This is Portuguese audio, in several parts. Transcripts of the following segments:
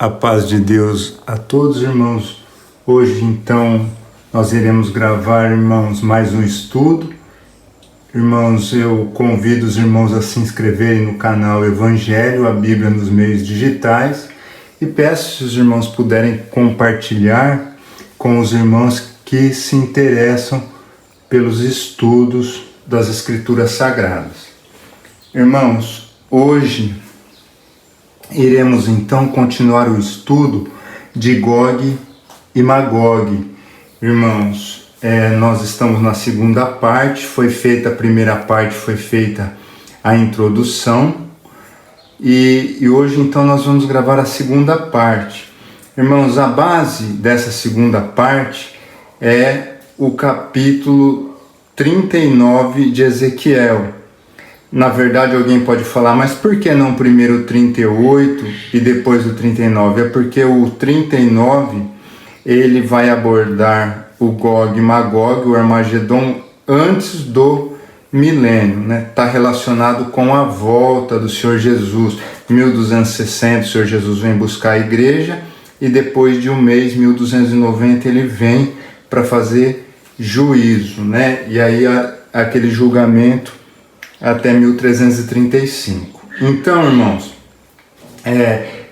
A paz de Deus a todos, irmãos. Hoje, então, nós iremos gravar, irmãos, mais um estudo. Irmãos, eu convido os irmãos a se inscreverem no canal Evangelho, a Bíblia nos meios digitais, e peço se os irmãos puderem compartilhar com os irmãos que se interessam pelos estudos das Escrituras Sagradas. Irmãos, hoje iremos então continuar o estudo de Gog e Magog. Irmãos, nós estamos na segunda parte, a primeira parte foi feita a introdução, e hoje então nós vamos gravar a segunda parte. Irmãos, a base dessa segunda parte é o capítulo 39 de Ezequiel. Na verdade, alguém pode falar, mas por que não primeiro o 38 e depois o 39? É porque o 39, ele vai abordar o Gog e Magog, o Armagedon, antes do milênio, né? Está relacionado com a volta do Senhor Jesus. 1260, o Senhor Jesus vem buscar a igreja, e depois de um mês, 1290, ele vem para fazer juízo, né? E aí aquele julgamento até 1335. Então, irmãos,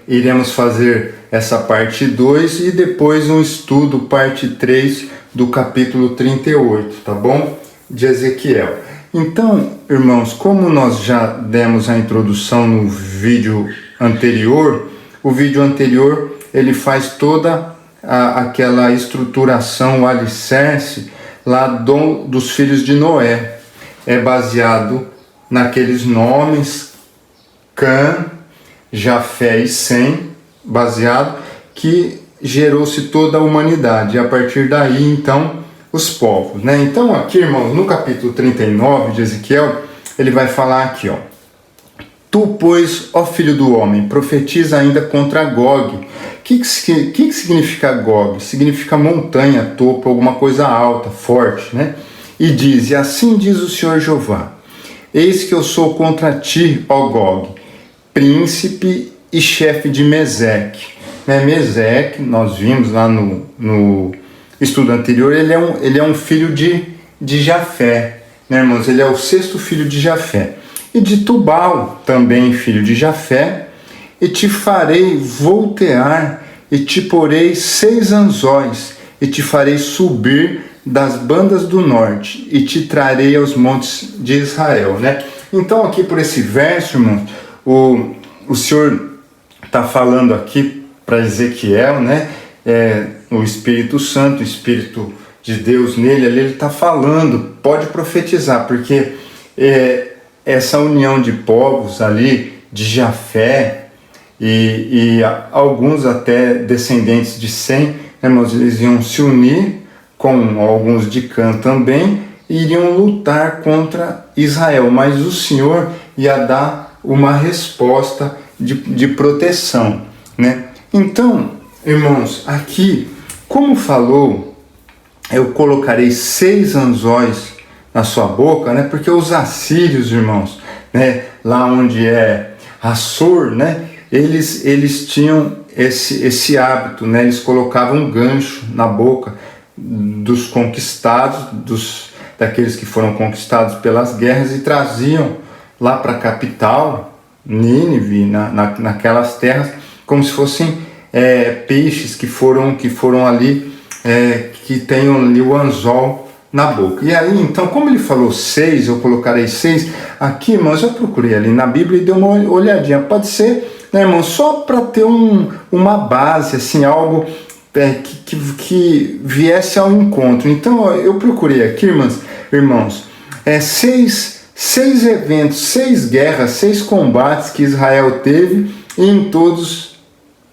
iremos fazer essa parte 2 e depois um estudo, parte 3 do capítulo 38, tá bom? De Ezequiel. Então, irmãos, como nós já demos a introdução no vídeo anterior, o vídeo anterior ele faz toda aquela estruturação, o alicerce lá dos filhos de Noé. É baseado naqueles nomes, Cã, Jafé e Sem, baseado, que gerou-se toda a humanidade, e a partir daí, então, os povos, né? Então, aqui, irmãos, no capítulo 39 de Ezequiel, ele vai falar aqui, ó: Tu, pois, ó filho do homem, profetiza ainda contra Gog. O que significa Gog? Significa montanha, topo, alguma coisa alta, forte, né? E diz, e assim diz o Senhor Jeová: Eis que eu sou contra ti, ó Gog, príncipe e chefe de Meseque. Meseque, nós vimos lá no estudo anterior, ele é um filho de Jafé, né, irmãos? Ele é o sexto filho de Jafé. E de Tubal, também filho de Jafé, e te farei voltear, e te porei 6 anzóis, e te farei subir das bandas do norte, e te trarei aos montes de Israel, né? Então, aqui por esse verso, irmão, o Senhor está falando aqui para Ezequiel, né? O Espírito Santo, o Espírito de Deus nele, ali ele está falando, pode profetizar, porque essa união de povos ali, de Jafé, e alguns até descendentes de Sem, né, irmãos, eles iam se unir com alguns de Cã também, e iriam lutar contra Israel, mas o Senhor ia dar uma resposta de proteção, né? Então, irmãos, aqui, como falou, eu colocarei 6 anzóis na sua boca, né? Porque os assírios, irmãos, né? Lá onde é Assur, né? Eles tinham esse hábito, né? Eles colocavam um gancho na boca dos conquistados, daqueles que foram conquistados pelas guerras, e traziam lá para a capital, Nínive, naquelas terras, como se fossem peixes que foram ali, que tenham ali o anzol na boca. E aí, então, como ele falou 6, eu colocarei 6, aqui, irmãos, eu procurei ali na Bíblia e dei uma olhadinha. Pode ser, né, irmãos, só para ter uma base, assim, algo que viesse ao encontro. Então, eu procurei aqui, irmãos, 6 eventos, 6 guerras, 6 combates que Israel teve, e em todos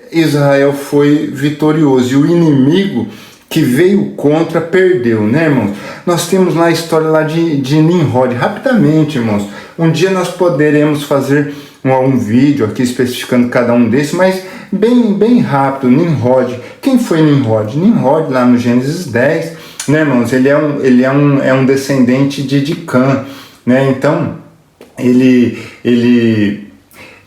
Israel foi vitorioso, e o inimigo que veio contra perdeu, né, irmãos? Nós temos lá a história lá de Nimrod. Rapidamente, irmãos, um dia nós poderemos fazer um vídeo aqui especificando cada um desses, mas bem rápido. Nimrod. Quem foi Nimrod? Nimrod, lá no Gênesis 10, né, irmãos? Ele é um descendente de Cã, né? Então, ele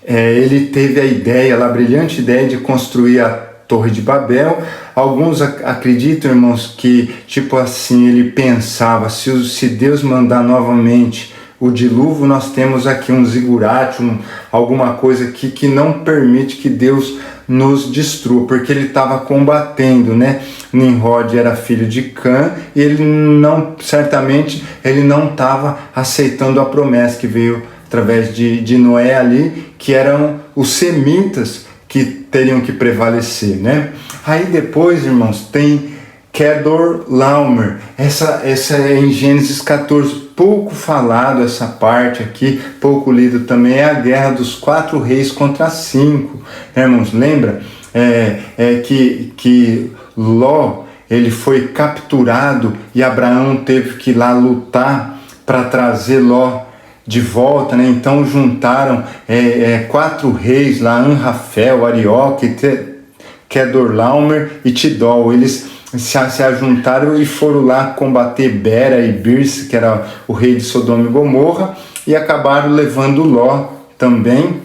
ele teve a ideia, a brilhante ideia de construir a Torre de Babel. Alguns acreditam, irmãos, que tipo assim, ele pensava, se Deus mandar novamente o dilúvio, nós temos aqui um zigurate, alguma coisa aqui que não permite que Deus nos destrua, porque ele estava combatendo, né? Nimrod era filho de Cã e ele certamente não estava aceitando a promessa que veio através de Noé ali, que eram os semitas que teriam que prevalecer, né? Aí depois, irmãos, tem Kedorlaomer, essa é em Gênesis 14, pouco falado essa parte aqui, pouco lido também, é a guerra dos 4 reis contra 5, né, irmãos? Lembra que Ló, ele foi capturado e Abraão teve que ir lá lutar para trazer Ló de volta, né? Então juntaram 4 reis lá, Anrafel, Arioque, Kedorlaomer e Tidol. Eles se ajuntaram e foram lá combater Bera e Birse, que era o rei de Sodoma e Gomorra, e acabaram levando Ló também.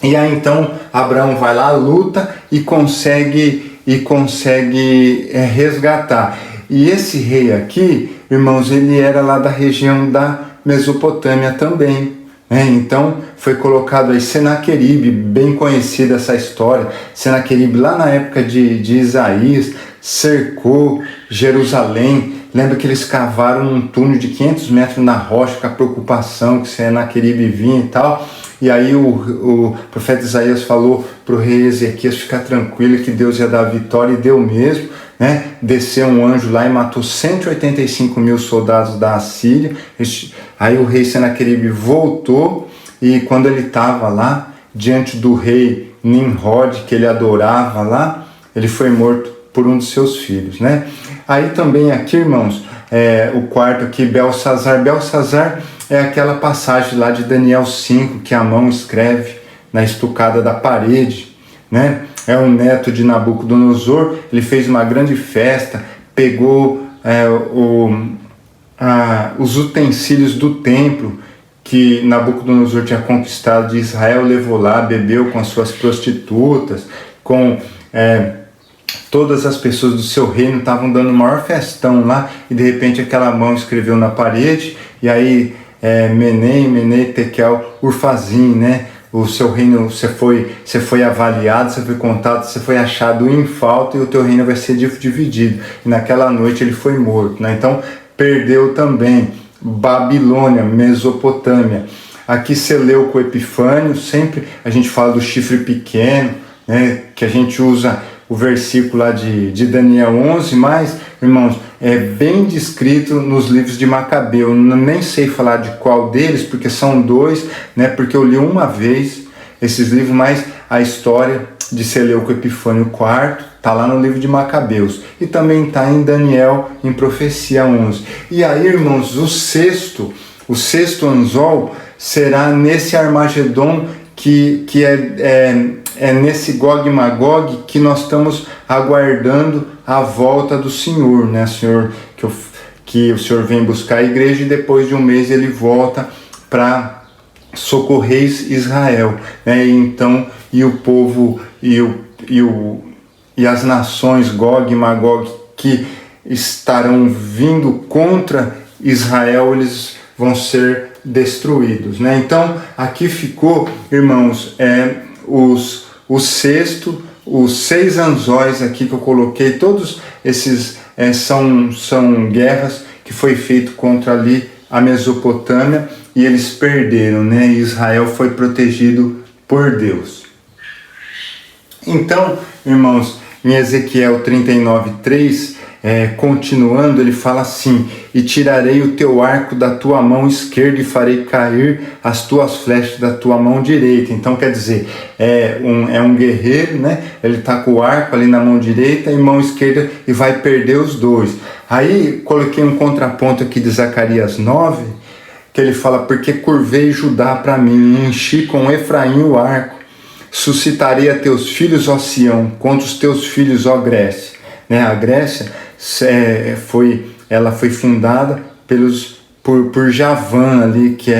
E aí então Abraão vai lá, luta e consegue resgatar. E esse rei aqui, irmãos, ele era lá da região da Mesopotâmia também. Então foi colocado aí Senaqueribe, bem conhecida essa história. Senaqueribe lá na época de Isaías cercou Jerusalém. Lembra que eles cavaram um túnel de 500 metros na rocha com a preocupação que Senaqueribe vinha e tal. E aí o profeta Isaías falou para o rei Ezequias ficar tranquilo que Deus ia dar a vitória, e deu mesmo, né? Desceu um anjo lá e matou 185 mil soldados da Assíria. Aí o rei Senaqueribe voltou, e quando ele estava lá diante do rei Nimrod, que ele adorava lá, ele foi morto por um dos seus filhos, né? Aí também aqui, irmãos, o quarto aqui, Belsazar. Belsazar é aquela passagem lá de Daniel 5, que Amão escreve na estucada da parede, né? É um neto de Nabucodonosor. Ele fez uma grande festa, pegou os utensílios do templo que Nabucodonosor tinha conquistado de Israel, levou lá, bebeu com as suas prostitutas, com todas as pessoas do seu reino, estavam dando o maior festão lá, e de repente aquela mão escreveu na parede, e aí Menei, Tekel, Urfazim, né? O seu reino, você foi avaliado, você foi contado, você foi achado em falta, e o teu reino vai ser dividido. E naquela noite ele foi morto, né? Então perdeu também Babilônia, Mesopotâmia. Aqui Seleuco Epifânio, sempre a gente fala do chifre pequeno, né? Que a gente usa o versículo lá de Daniel 11, mas, irmãos, é bem descrito nos livros de Macabeu. Eu nem sei falar de qual deles, porque são 2, né? Porque eu li uma vez esses livros, mas a história de Seleuco Epifânio IV está lá no livro de Macabeus. E também está em Daniel, em Profecia 11. E aí, irmãos, o sexto anzol será nesse Armagedon, que é nesse Gog e Magog que nós estamos aguardando a volta do Senhor, né, Senhor? Que o Senhor vem buscar a igreja, e depois de um mês ele volta para socorrer Israel, né? Então, e o povo e as nações Gog e Magog que estarão vindo contra Israel, eles vão ser destruídos, né? Então aqui ficou, irmãos, os 6 anzóis aqui que eu coloquei. Todos esses são guerras que foi feito contra ali a Mesopotâmia, e eles perderam, né? E Israel foi protegido por Deus. Então, irmãos, em Ezequiel 39:3, continuando, ele fala assim: e tirarei o teu arco da tua mão esquerda e farei cair as tuas flechas da tua mão direita. Então quer dizer, é um guerreiro, né? Ele está com o arco ali na mão direita e mão esquerda, e vai perder os dois. Aí coloquei um contraponto aqui de Zacarias 9, que ele fala: porque curvei Judá para mim, enchi com Efraim o arco, suscitarei a teus filhos, ó Sião, contra os teus filhos, ó Grécia. Né? A Grécia ela foi fundada por Javã ali, que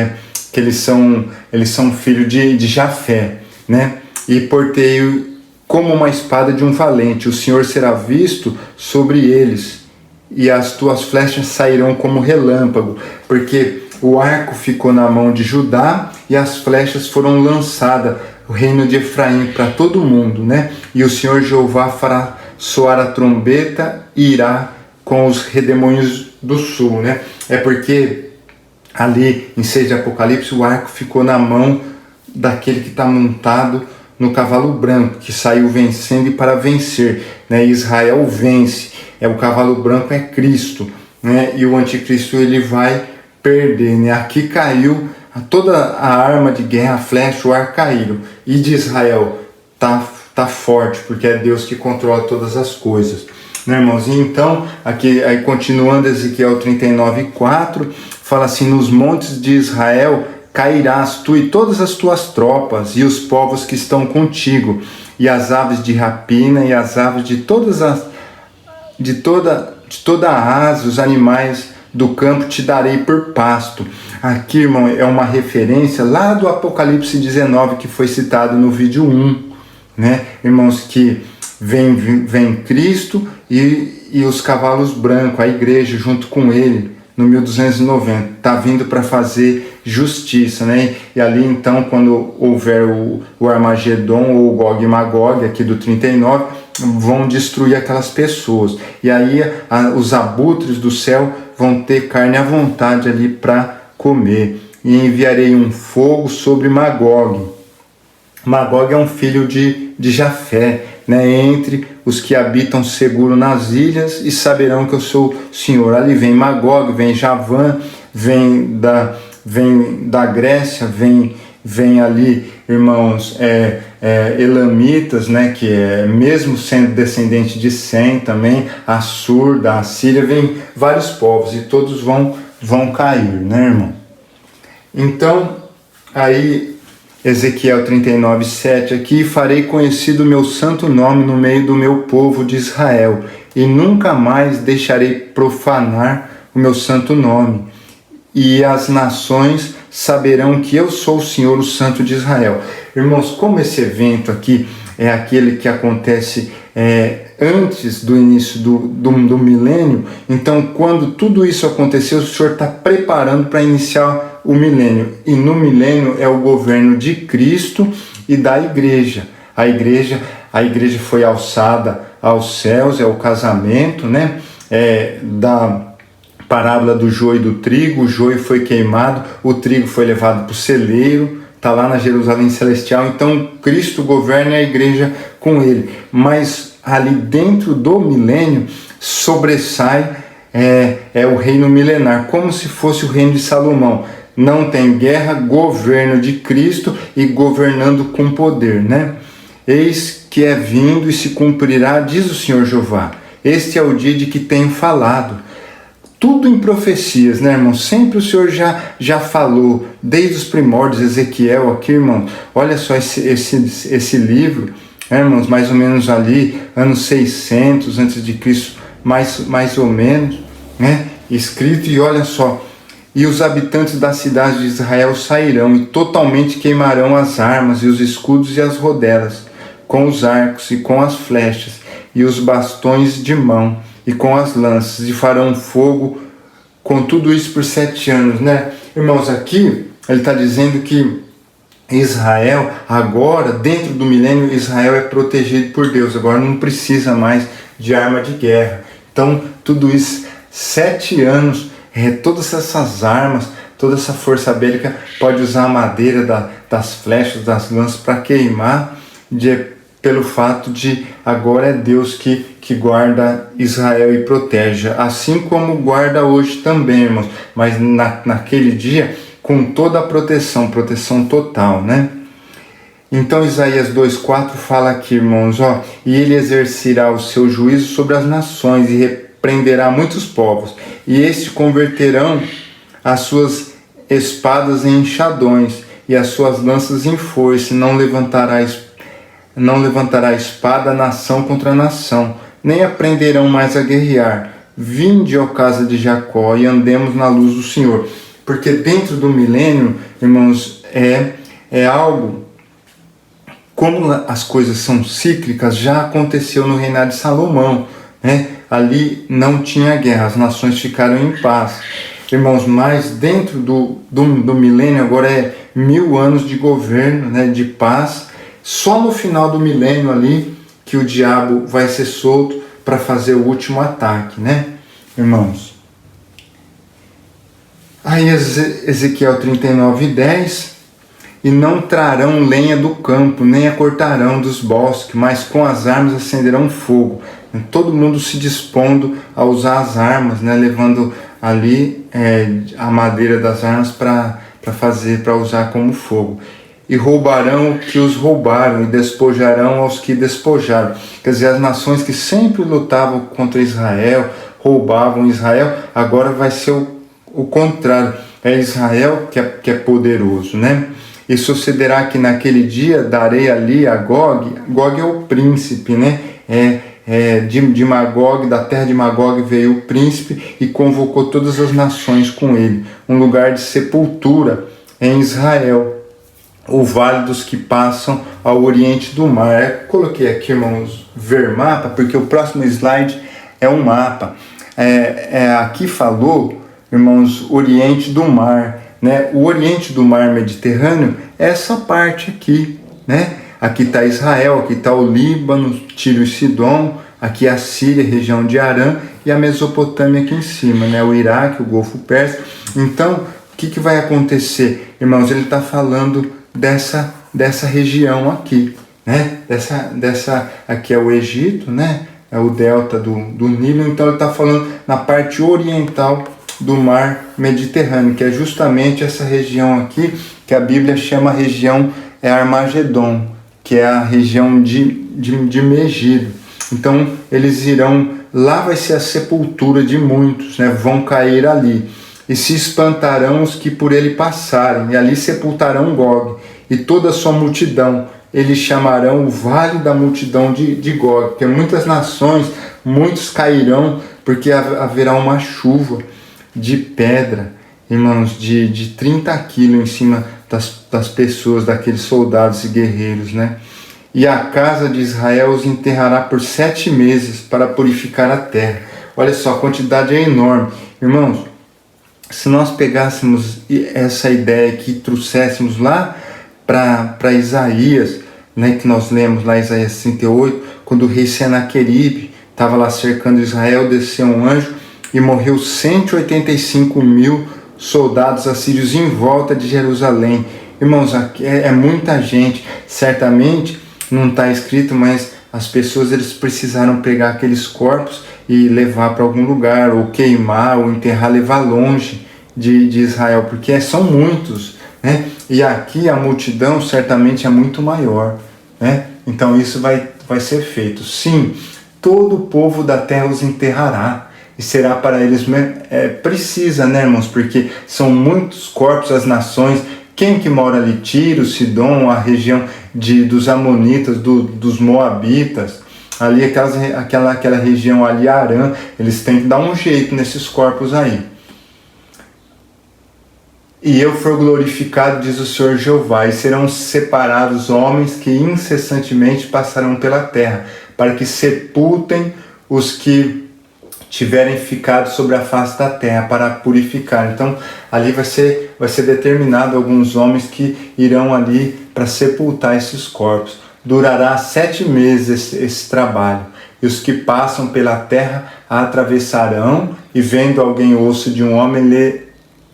eles são eles são filhos de Jafé, né? E portei como uma espada de um valente, o Senhor será visto sobre eles, e as tuas flechas sairão como relâmpago, porque o arco ficou na mão de Judá e as flechas foram lançadas, o reino de Efraim, para todo mundo, né? E o Senhor Jeová fará soar a trombeta e irá com os redemoinhos do sul, né? É porque ali em 6 de Apocalipse o arco ficou na mão daquele que está montado no cavalo branco, que saiu vencendo e para vencer, né? Israel vence, o cavalo branco é Cristo, né? E o anticristo ele vai perder, né? Aqui caiu toda a arma de guerra, a flecha, o ar caíram, e de Israel tá forte, porque é Deus que controla todas as coisas, né, irmãos? E então, aqui, aí continuando, Ezequiel 39:4, fala assim: nos montes de Israel cairás tu e todas as tuas tropas, e os povos que estão contigo, e as aves de rapina, e as aves de toda a asa, os animais do campo te darei por pasto. Aqui, irmão, é uma referência lá do Apocalipse 19, que foi citado no vídeo 1, né? Irmãos, que vem Cristo e os cavalos brancos, a igreja junto com ele, no 1290, está vindo para fazer justiça, né? E ali então, quando houver o Armagedon ou o Gog e Magog, aqui do 39, vão destruir aquelas pessoas. E aí os abutres do céu vão ter carne à vontade ali para comer. E enviarei um fogo sobre Magog. Magog é um filho de Jafé, né? Entre os que habitam seguro nas ilhas, e saberão que eu sou o Senhor. Ali vem Magog, vem Javã, vem da Grécia, vem ali, irmãos, elamitas, né? Que é mesmo sendo descendente de Sem também, Assur, da Assíria, vem vários povos e todos vão cair, né, irmão? Então, aí Ezequiel 39:7 aqui: farei conhecido o meu santo nome no meio do meu povo de Israel, e nunca mais deixarei profanar o meu santo nome, e as nações saberão que eu sou o Senhor, o Santo de Israel. Irmãos, como esse evento aqui é aquele que acontece antes do início do milênio, então quando tudo isso aconteceu, o Senhor está preparando para iniciar o milênio, e no milênio é o governo de Cristo e da igreja. A igreja foi alçada aos céus, é o casamento, né? Da parábola do joio e do trigo, o joio foi queimado, o trigo foi levado para o celeiro, está lá na Jerusalém Celestial. Então Cristo governa a igreja com ele, mas ali dentro do milênio sobressai o reino milenar, como se fosse o reino de Salomão. Não tem guerra, governo de Cristo e governando com poder, né? Eis que é vindo e se cumprirá, diz o Senhor Jeová. Este é o dia de que tenho falado. Tudo em profecias, né, irmão? Sempre o Senhor já falou, desde os primórdios. Ezequiel aqui, irmão, olha só esse livro, né, irmãos? Mais ou menos ali, anos 600 antes de Cristo, mais ou menos, né? Escrito, e olha só: e os habitantes da cidade de Israel sairão e totalmente queimarão as armas e os escudos e as rodelas, com os arcos e com as flechas e os bastões de mão e com as lanças, e farão fogo com tudo isso por 7 anos, né? Irmãos, aqui ele está dizendo que Israel, agora, dentro do milênio, Israel é protegido por Deus, agora não precisa mais de arma de guerra. Então, tudo isso, 7 anos, todas essas armas, toda essa força bélica, pode usar a madeira das flechas, das lanças para queimar, pelo fato de agora é Deus que guarda Israel e protege, assim como guarda hoje também, irmãos, mas naquele dia com toda a proteção total, né? Então Isaías 2:4 fala aqui, irmãos, e ele exercerá o seu juízo sobre as nações e repreenderá muitos povos, e estes converterão as suas espadas em enxadões e as suas lanças em foice. Não levantará espada nação contra nação, nem aprenderão mais a guerrear. Vinde, ó casa de Jacó, e andemos na luz do Senhor. Porque dentro do milênio, irmãos, é algo, como as coisas são cíclicas, já aconteceu no reinado de Salomão, né? Ali não tinha guerra, as nações ficaram em paz. Irmãos, mas dentro do milênio, agora é 1000 anos de governo, né, de paz. Só no final do milênio ali que o diabo vai ser solto para fazer o último ataque, né, irmãos? Aí Ezequiel 39:10, e não trarão lenha do campo, nem a cortarão dos bosques, mas com as armas acenderão fogo. Todo mundo se dispondo a usar as armas, né, levando ali a madeira das armas para usar como fogo. E roubarão o que os roubaram, e despojarão aos que despojaram. Quer dizer, as nações que sempre lutavam contra Israel, roubavam Israel, agora vai ser o contrário. É Israel que é poderoso, né? E sucederá que naquele dia darei ali a Gog. Gog é o príncipe, né? De Magog, da terra de Magog veio o príncipe e convocou todas as nações com ele. Um lugar de sepultura em Israel, o vale dos que passam ao oriente do mar. Eu coloquei aqui, irmãos, ver mapa, porque o próximo slide é um mapa. Aqui falou, irmãos, oriente do mar, né? O oriente do mar Mediterrâneo é essa parte aqui, né? Aqui está Israel, aqui está o Líbano, Tiro e Sidom, aqui a Síria, região de Arã, e a Mesopotâmia aqui em cima, né? O Iraque, o Golfo Pérsico. Então, o que vai acontecer? Irmãos, ele está falando dessa região aqui, né? Aqui é o Egito, né? É o delta do Nilo, então ele está falando na parte oriental do mar Mediterrâneo, que é justamente essa região aqui, que a Bíblia chama a região Armagedon, que é a região de Megido. Então eles irão, lá vai ser a sepultura de muitos, né? Vão cair ali, e se espantarão os que por ele passarem, e ali sepultarão Gog e toda a sua multidão. Eles chamarão o vale da multidão de Gog, porque muitas nações, muitos cairão, porque haverá uma chuva de pedra, irmãos, de 30 quilos em cima das pessoas, daqueles soldados e guerreiros, né? E a casa de Israel os enterrará por 7 meses para purificar a terra. Olha só, a quantidade é enorme. Irmãos, se nós pegássemos essa ideia aqui, trouxéssemos lá para Isaías, né, que nós lemos lá em Isaías 38, quando o rei Senaqueribe estava lá cercando Israel, desceu um anjo e morreu 185.000 soldados assírios em volta de Jerusalém. Irmãos, é muita gente. Certamente não está escrito, mas as pessoas eles precisaram pegar aqueles corpos e levar para algum lugar, ou queimar, ou enterrar, levar longe de Israel, porque são muitos, né? E aqui a multidão certamente é muito maior, né? Então isso vai ser feito. Sim, todo o povo da terra os enterrará, e será para eles, precisa, né, irmãos? Porque são muitos corpos, as nações. Quem que mora ali? Tiro, Sidom, a região dos Amonitas, dos Moabitas, ali aquela região ali, Arã, eles têm que dar um jeito nesses corpos aí. E eu for glorificado, diz o Senhor Jeová, e serão separados homens que incessantemente passarão pela terra, para que sepultem os que tiverem ficado sobre a face da terra, para purificar. Então ali vai ser determinado alguns homens que irão ali para sepultar esses corpos. Durará 7 meses esse trabalho, e os que passam pela terra a atravessarão, e vendo alguém o osso de um homem,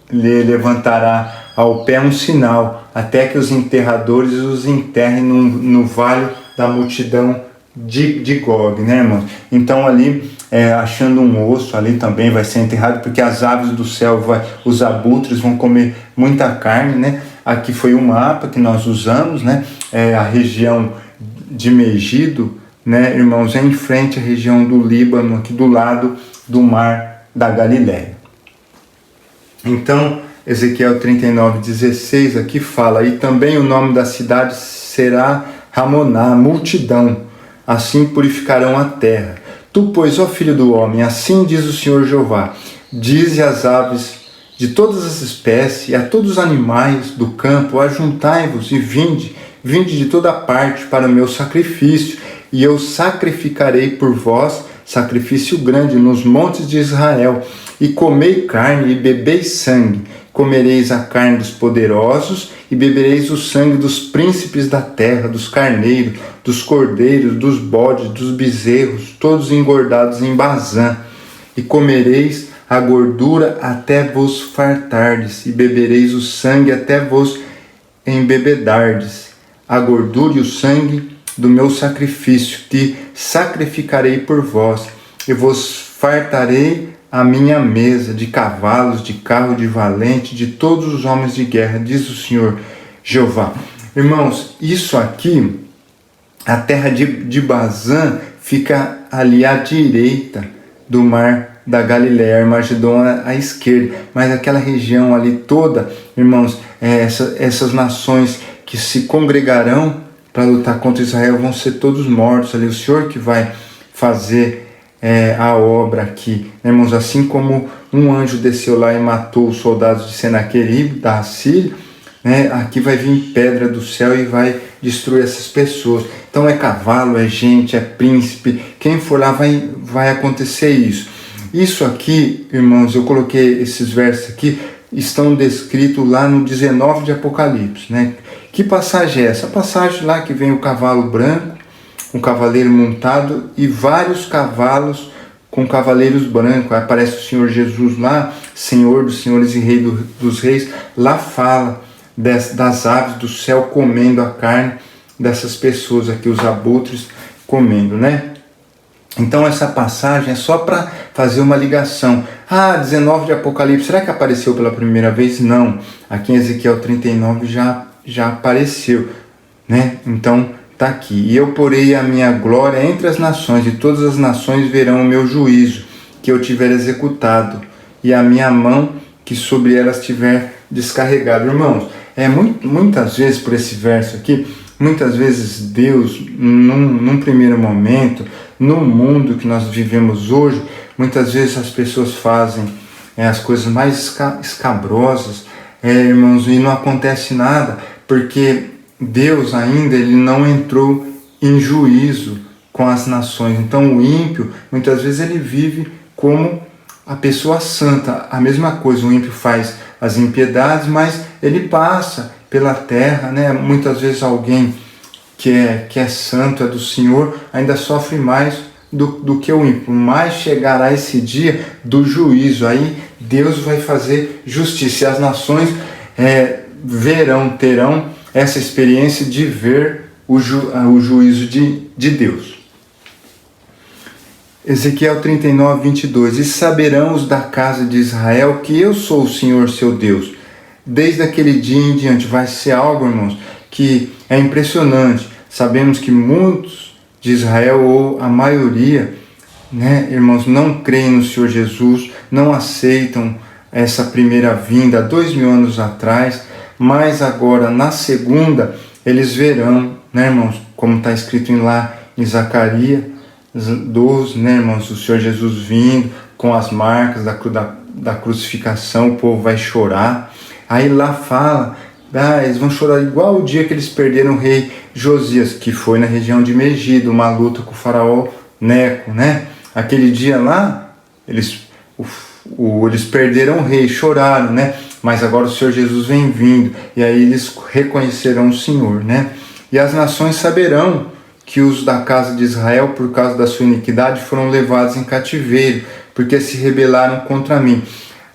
lhe levantará ao pé um sinal, até que os enterradores os enterrem no vale da multidão de Gog, né, irmãos? Então ali, achando um osso ali também vai ser enterrado, porque as aves do céu, os abutres vão comer muita carne, né? Aqui foi um mapa que nós usamos, né? A região de Megido, né, irmãos, é em frente à região do Líbano, aqui do lado do mar da Galileia. Então, Ezequiel 39:16 aqui fala, e também o nome da cidade será Ramoná, multidão, assim purificarão a terra. Tu, pois, ó filho do homem, assim diz o Senhor Jeová, dize às aves de todas as espécies, e a todos os animais do campo, ajuntai-vos e vinde de toda parte para o meu sacrifício, e eu sacrificarei por vós sacrifício grande nos montes de Israel, e comei carne e bebeis sangue. Comereis a carne dos poderosos e bebereis o sangue dos príncipes da terra, dos carneiros, dos cordeiros, dos bodes, dos bezerros, todos engordados em Bazã. E comereis a gordura até vos fartardes, e bebereis o sangue até vos embebedardes. A gordura e o sangue do meu sacrifício, que sacrificarei por vós, e vos fartarei a minha mesa de cavalos, de carro, de valente, de todos os homens de guerra, diz o Senhor Jeová. Irmãos, isso aqui, a terra de Bazã, fica ali à direita do mar da Galileia, Armagedon à esquerda, mas aquela região ali toda, irmãos, essas nações que se congregarão para lutar contra Israel vão ser todos mortos ali. O Senhor que vai fazer a obra aqui, irmãos, assim como um anjo desceu lá e matou os soldados de Senaqueribe, da Assíria, né, aqui vai vir pedra do céu e vai destruir essas pessoas. Então é cavalo, é gente, é príncipe, quem for lá vai acontecer isso. Isso aqui, irmãos, eu coloquei esses versos aqui, estão descritos lá no 19 de Apocalipse, né? Que passagem é essa? A passagem lá que vem o cavalo branco, um cavaleiro montado e vários cavalos com cavaleiros brancos. Aí aparece o Senhor Jesus lá, Senhor dos senhores e Rei dos reis. Lá fala das aves do céu comendo a carne dessas pessoas aqui, os abutres comendo, né? Então essa passagem é só para fazer uma ligação. 19 de Apocalipse, será que apareceu pela primeira vez? Não. Aqui em Ezequiel 39 já apareceu, né? Então está aqui. E eu porei a minha glória entre as nações, e todas as nações verão o meu juízo, que eu tiver executado, e a minha mão que sobre elas tiver descarregado. Irmãos, muitas vezes por esse verso aqui, muitas vezes Deus, num primeiro momento, no mundo que nós vivemos hoje, muitas vezes as pessoas fazem as coisas mais escabrosas, irmãos, e não acontece nada, porque Deus ainda ele não entrou em juízo com as nações. Então o ímpio, muitas vezes ele vive como a pessoa santa. A mesma coisa, o ímpio faz as impiedades, mas ele passa pela terra, né? Muitas vezes alguém que é santo, é do Senhor, ainda sofre mais do que o ímpio. Mas chegará esse dia do juízo, aí Deus vai fazer justiça, e as nações terão essa experiência de ver o juízo de Deus. Ezequiel 39, 22. E saberão os da casa de Israel que eu sou o Senhor seu Deus. Desde aquele dia em diante vai ser algo, irmãos, que é impressionante. Sabemos que muitos de Israel, ou a maioria, né, irmãos, não creem no Senhor Jesus, não aceitam essa primeira vinda há 2000 anos atrás, mas agora na segunda eles verão, né, irmãos, como está escrito lá em Zacarias 12, né, irmãos, o Senhor Jesus vindo com as marcas da crucificação, o povo vai chorar. Aí lá fala, eles vão chorar igual o dia que eles perderam o rei Josias, que foi na região de Megido, uma luta com o faraó Neco, né? Aquele dia lá, eles perderam o rei, choraram, né? Mas agora o Senhor Jesus vem vindo, e aí eles reconhecerão o Senhor, né? E as nações saberão que os da casa de Israel, por causa da sua iniquidade, foram levados em cativeiro, porque se rebelaram contra mim.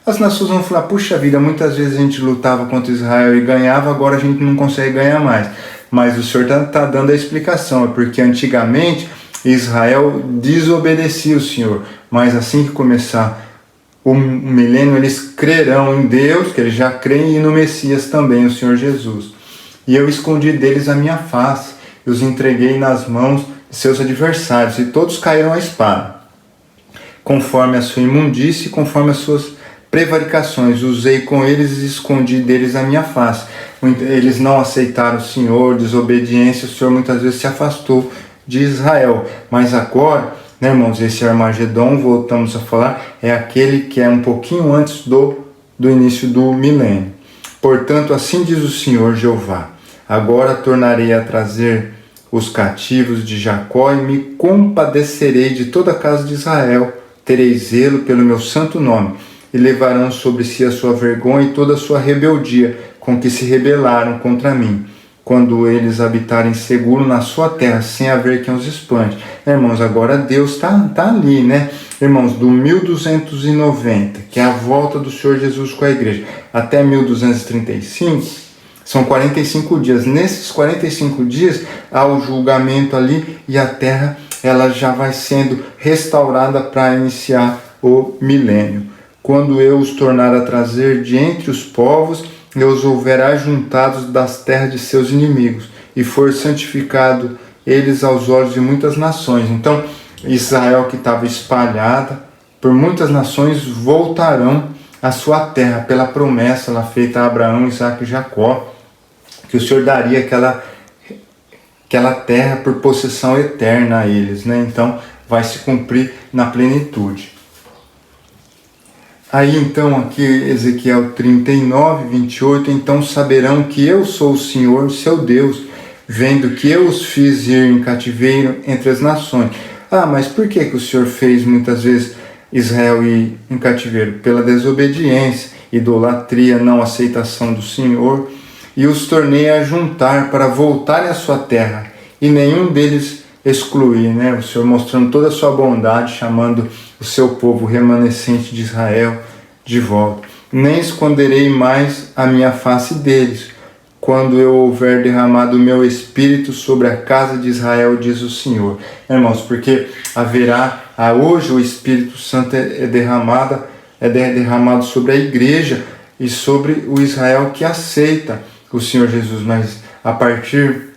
As nações vão falar, puxa vida, muitas vezes a gente lutava contra Israel e ganhava, agora a gente não consegue ganhar mais. Mas o Senhor está dando a explicação, é porque antigamente Israel desobedecia o Senhor, mas assim que começar o milênio, eles crerão em Deus, que eles já creem, e no Messias também, o Senhor Jesus. E eu escondi deles a minha face, e os entreguei nas mãos de seus adversários, e todos caíram à espada, conforme a sua imundície, conforme as suas prevaricações, usei com eles e escondi deles a minha face. Eles não aceitaram o Senhor, desobediência, o Senhor muitas vezes se afastou de Israel. Mas agora, né, irmãos, esse Armagedon, voltamos a falar, é aquele que é um pouquinho antes do do início do milênio. Portanto, assim diz o Senhor Jeová: agora tornarei a trazer os cativos de Jacó e me compadecerei de toda a casa de Israel. Terei zelo pelo meu santo nome, e levarão sobre si a sua vergonha e toda a sua rebeldia, com que se rebelaram contra mim, quando eles habitarem seguro na sua terra, sem haver quem os espante. Irmãos, agora Deus está ali, né? Irmãos, do 1290, que é a volta do Senhor Jesus com a igreja, até 1235, são 45 dias. Nesses 45 dias, há o julgamento ali e a terra ela já vai sendo restaurada para iniciar o milênio. Quando eu os tornar a trazer de entre os povos, eu os houver ajuntados das terras de seus inimigos, e for santificado eles aos olhos de muitas nações. Então, Israel, que estava espalhada por muitas nações, voltarão à sua terra, pela promessa lá feita a Abraão, Isaque e Jacó, que o Senhor daria aquela terra por possessão eterna a eles, né? Então, vai se cumprir na plenitude. Aí então, aqui Ezequiel 39, 28, então saberão que eu sou o Senhor, seu Deus, vendo que eu os fiz ir em cativeiro entre as nações. Ah, mas por que o Senhor fez muitas vezes Israel ir em cativeiro? Pela desobediência, idolatria, não aceitação do Senhor, e os tornei a juntar para voltarem à sua terra, e nenhum deles excluir, né? O Senhor mostrando toda a sua bondade, chamando o seu povo remanescente de Israel de volta. Nem esconderei mais a minha face deles, quando eu houver derramado o meu espírito sobre a casa de Israel, diz o Senhor. Irmãos, porque haverá, hoje o Espírito Santo é derramado sobre a igreja e sobre o Israel que aceita o Senhor Jesus, mas a partir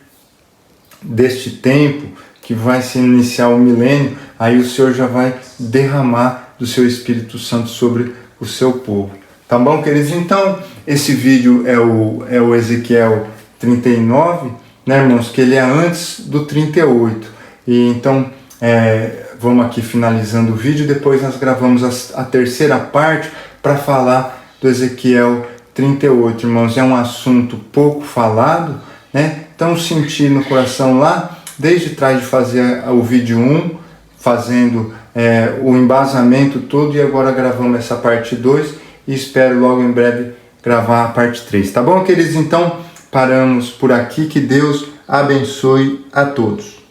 deste tempo, que vai se iniciar o milênio, aí o Senhor já vai derramar do seu Espírito Santo sobre o seu povo. Tá bom, queridos? Então, esse vídeo é o Ezequiel 39, né, irmãos? Que ele é antes do 38. E então, vamos aqui finalizando o vídeo, depois nós gravamos a terceira parte para falar do Ezequiel 38, irmãos. É um assunto pouco falado, né? Então, senti no coração lá, desde trás de fazer o vídeo 1, fazendo o embasamento todo, e agora gravamos essa parte 2 e espero logo em breve gravar a parte 3. Tá bom, queridos? Então, paramos por aqui. Que Deus abençoe a todos.